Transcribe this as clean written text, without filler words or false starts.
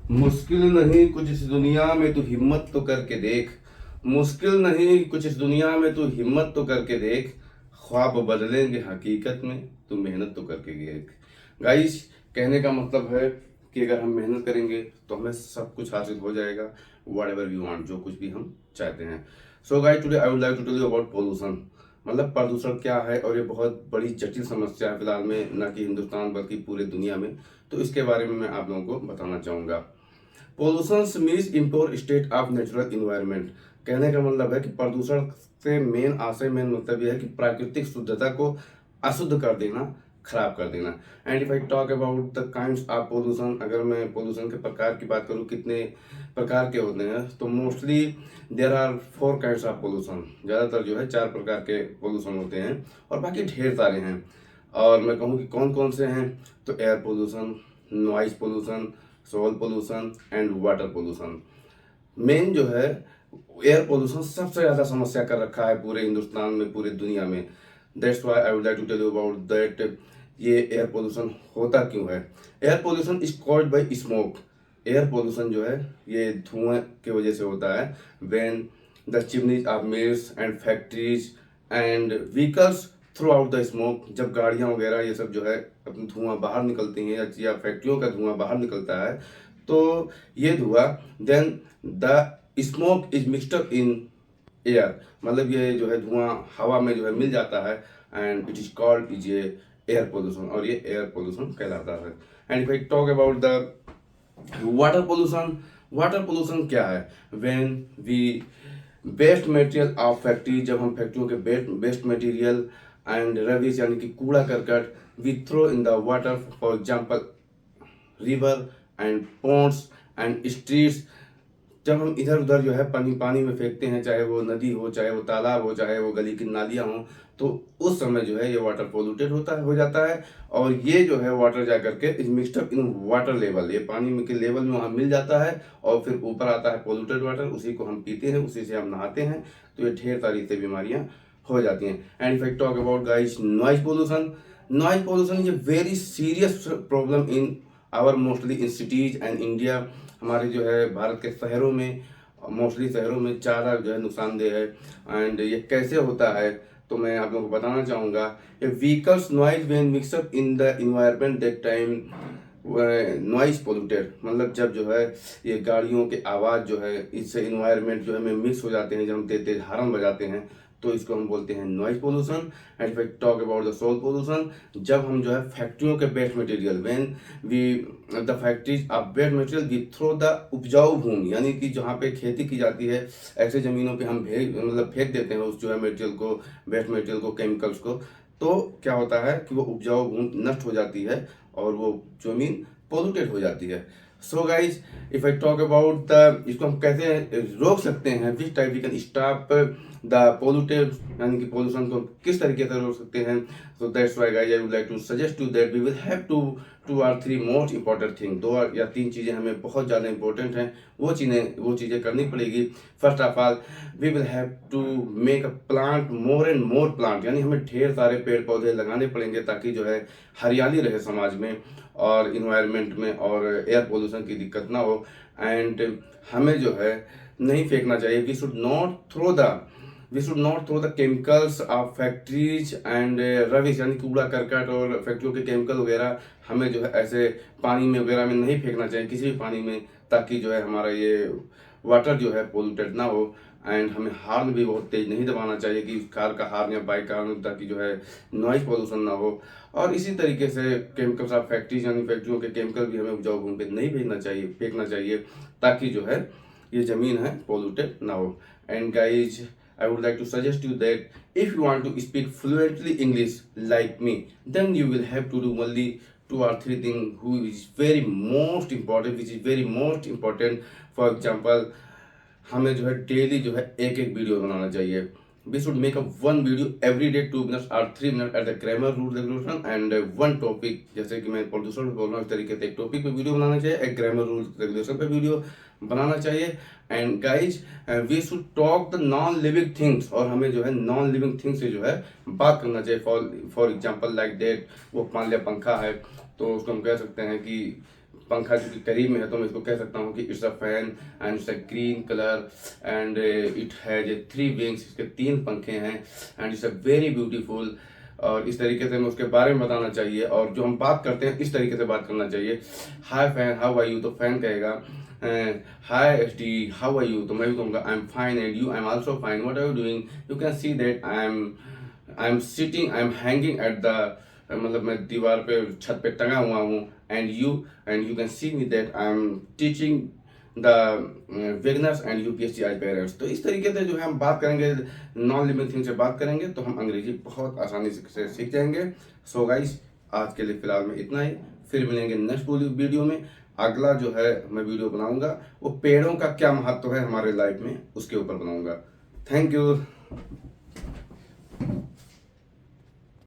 मुश्किल नहीं कुछ इस दुनिया में तू हिम्मत तो करके देख। मुश्किल नहीं कुछ इस दुनिया में तू हिम्मत तो करके देख। ख्वाब बदलेंगे हकीकत में, तू मेहनत तो करके देख। गाइस, कहने का मतलब है कि अगर हम मेहनत करेंगे तो हमें सब कुछ हासिल हो जाएगा। वट एवर वी वांट, जो कुछ भी हम चाहते हैं। So guys, today I would like to tell you about pollution. मतलब प्रदूषण क्या है, और ये बहुत बड़ी जटिल समस्या है फिलहाल में, न कि हिंदुस्तान बल्कि पूरे दुनिया में। तो इसके बारे में मैं आप लोगों को बताना चाहूँगा। Pollution means impure state of natural environment. कहने का मतलब है कि प्रदूषण से मेन मतलब यह है कि प्राकृतिक शुद्धता को अशुद्ध कर देना, खराब कर देना। And if I talk about the kinds of pollution, अगर मैं पोल्यूशन के प्रकार की बात करूँ कितने प्रकार के होते हैं, तो mostly there are 4 kinds of pollution. ज़्यादातर जो है 4 प्रकार के पोल्यूशन होते हैं, और बाकी ढेर सारे हैं। और मैं कहूँ कि कौन कौन से हैं, तो air pollution, noise pollution, soil pollution and water pollution. Main जो है एयर पोल्यूशन सबसे ज़्यादा समस्या कर रखा है पूरे हिंदुस्तान में, पूरे दुनिया में। That's why I would like to tell you about that. ये एयर पोल्यूशन होता क्यों है? Air pollution is caused by smoke. Air pollution जो है ये धुआं की वजह से होता है। When the chimneys of mills and factories and vehicles through out the smoke, जब गाड़ियाँ वगैरह ये सब जो है अपनी धुआं बाहर निकलती हैं, या फैक्ट्रियों का धुआं बाहर निकलता है, तो ये धुआं then the smoke is mixed in air. मतलब ये जो है धुआं हवा में जो है मिल जाता है, and it is called is a air pollution, और ये एयर पोल्यूशन कहलाता है। And if I talk about the water pollution, water pollution क्या है? When we waste material of factory, जब हम फैक्ट्रियों के वेस्ट मटेरियल एंड रबिश यानी कि कूड़ा करकट we throw in the water, for example river and ponds and streets. जब हम इधर उधर जो है पानी पानी में फेंकते हैं, चाहे वो नदी हो, चाहे वो तालाब हो, चाहे वो गली की नालियाँ हों, तो उस समय जो है ये वाटर पोल्यूटेड हो जाता है। और ये जो है वाटर जा करके is mixed in water level, ये पानी में के लेवल में वहाँ मिल जाता है, और फिर ऊपर आता है पोल्यूटेड वाटर, उसी को हम पीते हैं, उसी से हम नहाते हैं। तो ये ढेर सारी से बीमारियाँ हो जाती हैं। And if I talk about guys noise pollution, noise pollution is a very serious problem in our mostly in cities and India. हमारे जो है भारत के शहरों में, मोस्टली शहरों में ज़्यादा जो है नुकसानदेह है। एंड ये कैसे होता है, तो मैं आप लोगों को बताना चाहूँगा। ये vehicles noise when mix up in the environment that time noise polluted. मतलब जब जो है ये गाड़ियों के आवाज़ जो है इससे इन्वायरमेंट जो है में मिक्स हो जाते हैं, जब हम तेज तेज हार्न बजाते हैं, तो इसको हम बोलते हैं noise pollution. And if I talk about the soil pollution, जब हम जो है फैक्ट्रियों के waste material, when we the factories of waste material we throw the उपजाऊ भूमि, यानी कि जहाँ पे खेती की जाती है ऐसे ज़मीनों पे हम मतलब फेंक देते हैं उस जो है मटेरियल को, वेस्ट मटेरियल को, केमिकल्स को। तो क्या होता है कि वो उपजाऊ भूमि नष्ट हो जाती है, और वो जमीन पोल्यूटेड हो जाती है। So guys, if I talk about the, इसको हम कैसे रोक सकते हैं, which type we can stop the polluted, यानी कि पोल्यूशन को किस तरीके से रोक सकते हैं। So that's why guys I would like to suggest you that we will have to 2 or 3 most important thing, 2 या 3 चीज़ें हमें बहुत ज़्यादा इंपॉर्टेंट हैं, वो चीज़ें करनी पड़ेगी। First of all we will have to make a plant more and more plant, यानी हमें ढेर सारे पेड़ पौधे लगाने पड़ेंगे, ताकि जो है हरियाली रहे समाज में और इन्वायरमेंट में, और एयर पोल्यूशन की दिक्कत ना हो। एंड हमें जो है नहीं फेंकना चाहिए, we should not throw the chemicals of factories and rubbish, यानी कूड़ा करकट और फैक्ट्रियों के केमिकल वगैरह हमें जो है ऐसे पानी में वगैरह में नहीं फेंकना चाहिए, किसी भी पानी में, ताकि जो है हमारा ये वाटर जो है पोल्यूटेड ना हो। एंड हमें हार्न भी बहुत तेज नहीं दबाना चाहिए, कि कार का हार्न या बाइक का हार्न, ताकि जो है नॉइज पोल्यूशन ना हो। और इसी तरीके से केमिकल्स ऑफ फैक्ट्रीज, यानी फैक्ट्रियों के केमिकल भी हमें उपजाऊ भूमि पे नहीं फेंकना चाहिए, ताकि जो है ये ज़मीन है पोल्यूटेड ना हो। And guys, I would like to suggest you that if you want to speak fluently English like me, then you will have to do only 2 or 3 things which is very most important. For example, हमें जो है daily जो है एक एक video बनाना चाहिए। We should make a 1 video every day, 2 minutes और 3 minute at the grammar rule regulation and 1 topic, जैसे कि मैं प्रदूषण पे बोल रहा हूँ इस तरीके से एक टॉपिक पे वीडियो बनाना चाहिए, एक ग्रामर रूल रेगुलेशन पे वीडियो बनाना चाहिए। And guys, we should talk the non living things, और हमें जो है नॉन लिविंग थिंग्स से जो है बात करना चाहिए। फॉर एग्जाम्पल लाइक दैट, वो मान लिया पंखा है, तो उसको हम कह सकते हैं कि पंखा जो कि करीब में है तो मैं इसको कह सकता हूँ कि it's a fan and it's a green colour and it has 3 wings, इसके 3 पंखे हैं and it's a very beautiful. और इस तरीके से हमें उसके बारे में बताना चाहिए, और जो हम बात करते हैं इस तरीके से बात करना चाहिए। Hi fan, how are you, तो फैन कहेगा hi H D, how are you, तो मैं भी कहूँगा I am fine and you, I am also fine, what are you doing, you can see that I am sitting, I am hanging at the, मतलब मैं दीवार पे छत पे टंगा हुआ हूँ, and you can see me that I am teaching the beginners and UPSC आज पेरेंट्स। तो इस तरीके से जो है हम बात करेंगे, नॉन लिविंग थिंग से बात करेंगे तो हम अंग्रेजी बहुत आसानी से सीख जाएंगे। सो गाइस, आज के लिए फिलहाल में इतना ही, फिर मिलेंगे नेक्स्ट वीडियो में। अगला जो है मैं वीडियो बनाऊंगा वो पेड़ों का क्या महत्व है हमारे लाइफ में, उसके ऊपर बनाऊंगा। Thank you.